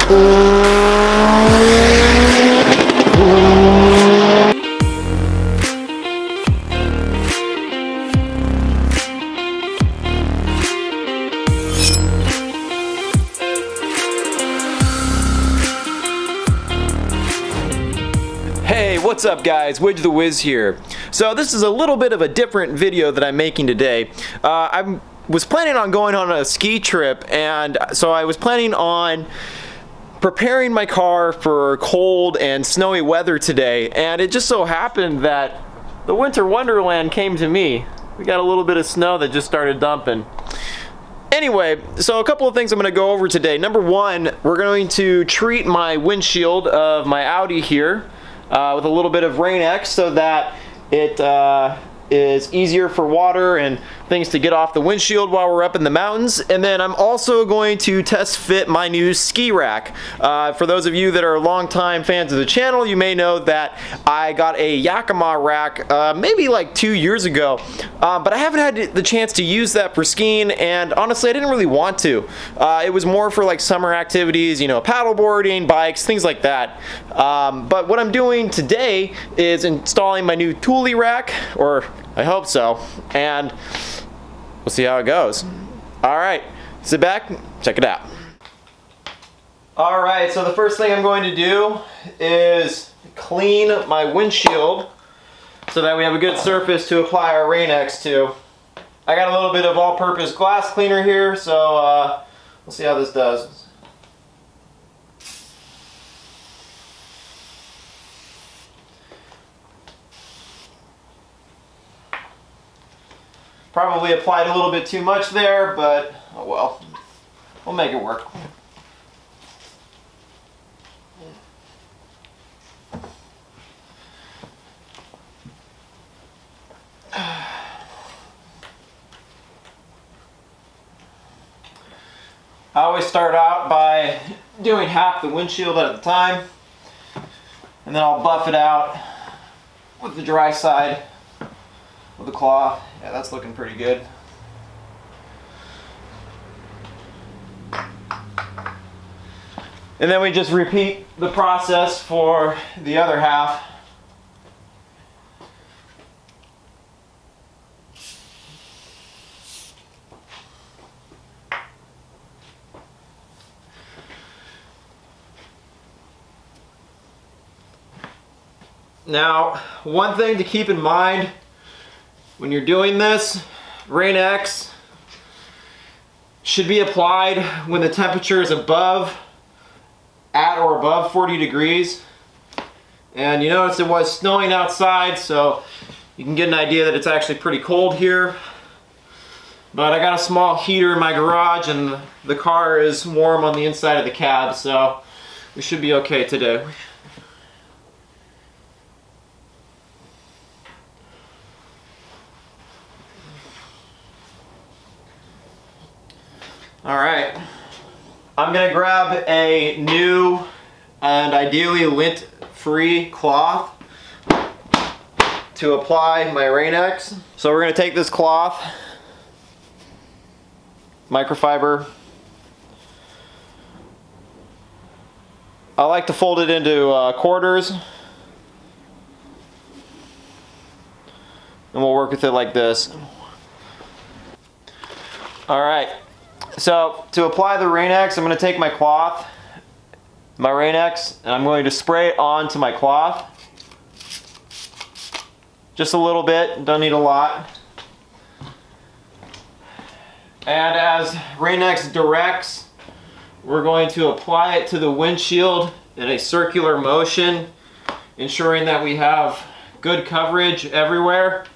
Hey, what's up guys? Widge the Wiz here. So this is a little bit of a different video that I'm making today. I was planning on going on a ski trip, and so I was planning on preparing my car for cold and snowy weather today, and it just so happened that the winter wonderland came to me. We got a little bit of snow that just started dumping. Anyway, so a couple of things I'm going to go over today. Number one, we're going to treat my windshield of my Audi here with a little bit of Rain-X so that it is easier for water and things to get off the windshield while we're up in the mountains. And then I'm also going to test fit my new ski rack. For those of you that are longtime fans of the channel, you may know that I got a Yakima rack maybe like 2 years ago, but I haven't had the chance to use that for skiing, and honestly I didn't really want to. It was more for like summer activities, you know, paddleboarding, bikes, things like that. But what I'm doing today is installing my new Thule rack, or I hope so, and we'll see how it goes. Alright, sit back, check it out. Alright, so the first thing I'm going to do is clean my windshield so that we have a good surface to apply our Rain-X to. I got a little bit of all-purpose glass cleaner here, so we'll see how this does. Probably applied a little bit too much there, but oh well, we'll make it work. I always start out by doing half the windshield at a time, and then I'll buff it out with the dry side with the cloth. Yeah, that's looking pretty good. And then we just repeat the process for the other half. Now, one thing to keep in mind when you're doing this, Rain-X should be applied when the temperature is at or above 40 degrees. And you notice it was snowing outside, so you can get an idea that it's actually pretty cold here. But I got a small heater in my garage, and the car is warm on the inside of the cab, so we should be okay today. Alright, I'm going to grab a new and ideally lint-free cloth to apply my Rain-X. So we're going to take this cloth, microfiber. I like to fold it into quarters, and we'll work with it like this. Alright. So to apply the Rain-X, I'm going to take my cloth, my Rain-X, and I'm going to spray it onto my cloth. Just a little bit, don't need a lot. And as Rain-X directs, we're going to apply it to the windshield in a circular motion, ensuring that we have good coverage everywhere.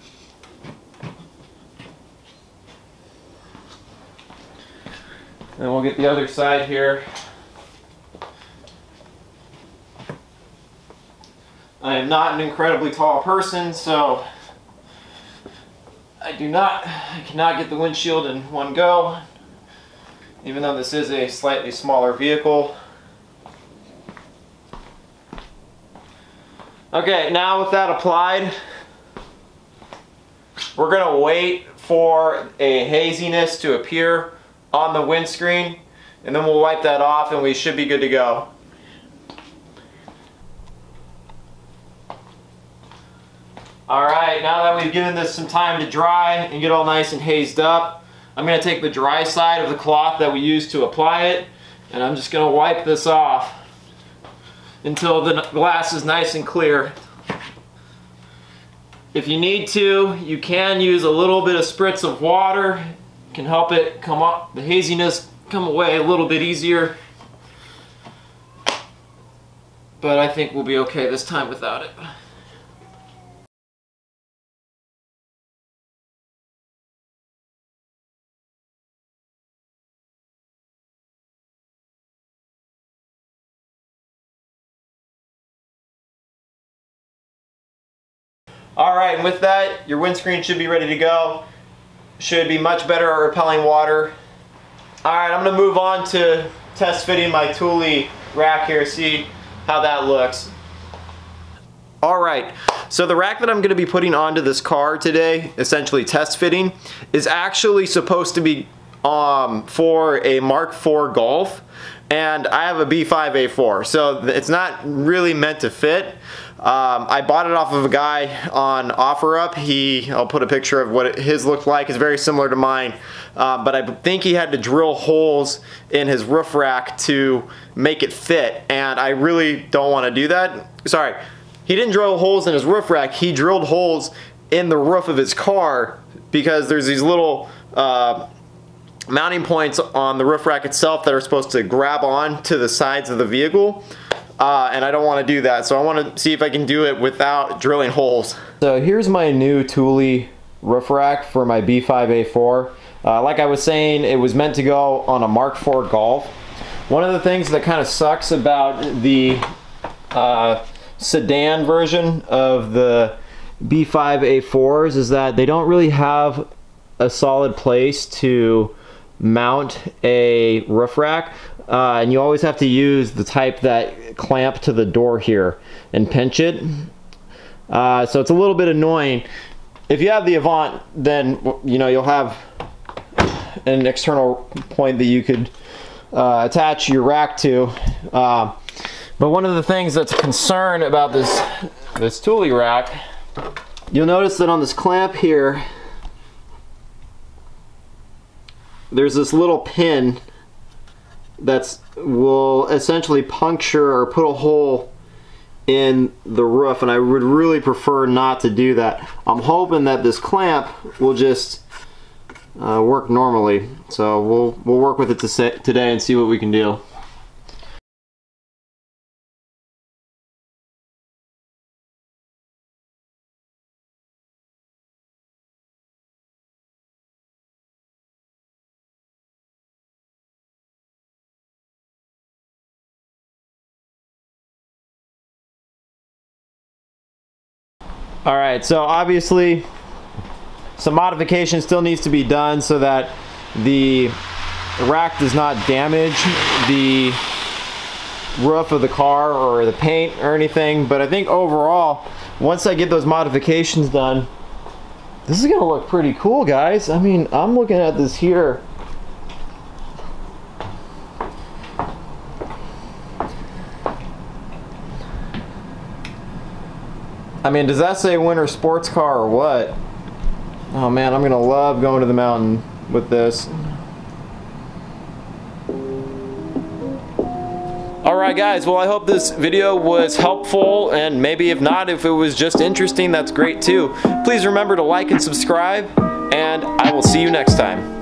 And we'll get the other side here. I am not an incredibly tall person, so I cannot get the windshield in one go, even though this is a slightly smaller vehicle. Okay, now with that applied, we're going to wait for a haziness to appear on the windscreen, and then we'll wipe that off and we should be good to go. Alright, now that we've given this some time to dry and get all nice and hazed up, I'm going to take the dry side of the cloth that we used to apply it, and I'm just going to wipe this off until the glass is nice and clear. If you need to, you can use a little bit of spritz of water. It can help it come up, the haziness come away a little bit easier. But I think we'll be okay this time without it. Alright, and with that, your windscreen should be ready to go. Should be much better at repelling water. Alright, I'm going to move on to test fitting my Thule rack here, see how that looks. Alright, so the rack that I'm going to be putting onto this car today, essentially test fitting, is actually supposed to be for a Mark IV Golf, and I have a B5A4, so it's not really meant to fit. I bought it off of a guy on OfferUp. I'll put a picture of what his looked like. It's very similar to mine, but I think he had to drill holes in his roof rack to make it fit, and I really don't want to do that. Sorry, he didn't drill holes in his roof rack. He drilled holes in the roof of his car because there's these little mounting points on the roof rack itself that are supposed to grab on to the sides of the vehicle. And I don't want to do that, so I want to see if I can do it without drilling holes. So here's my new Thule roof rack for my B5A4. Like I was saying, it was meant to go on a Mark IV Golf. One of the things that kind of sucks about the sedan version of the B5A4s is that they don't really have a solid place to mount a roof rack. And you always have to use the type that clamp to the door here and pinch it. So it's a little bit annoying. If you have the Avant, then you'll have an external point that you could attach your rack to. But one of the things that's a concern about this Thule rack, you'll notice that on this clamp here, there's this little pin that will essentially puncture or put a hole in the roof, and I would really prefer not to do that. I'm hoping that this clamp will just work normally, so we'll work with it today and see what we can do. Alright, so obviously some modification still needs to be done so that the rack does not damage the roof of the car or the paint or anything, but I think overall, once I get those modifications done, this is going to look pretty cool, guys. I mean, I'm looking at this here. I mean, does that say winter sports car or what? Oh man, I'm gonna love going to the mountain with this. Alright guys, well I hope this video was helpful, and maybe if not, if it was just interesting, that's great too. Please remember to like and subscribe, and I will see you next time.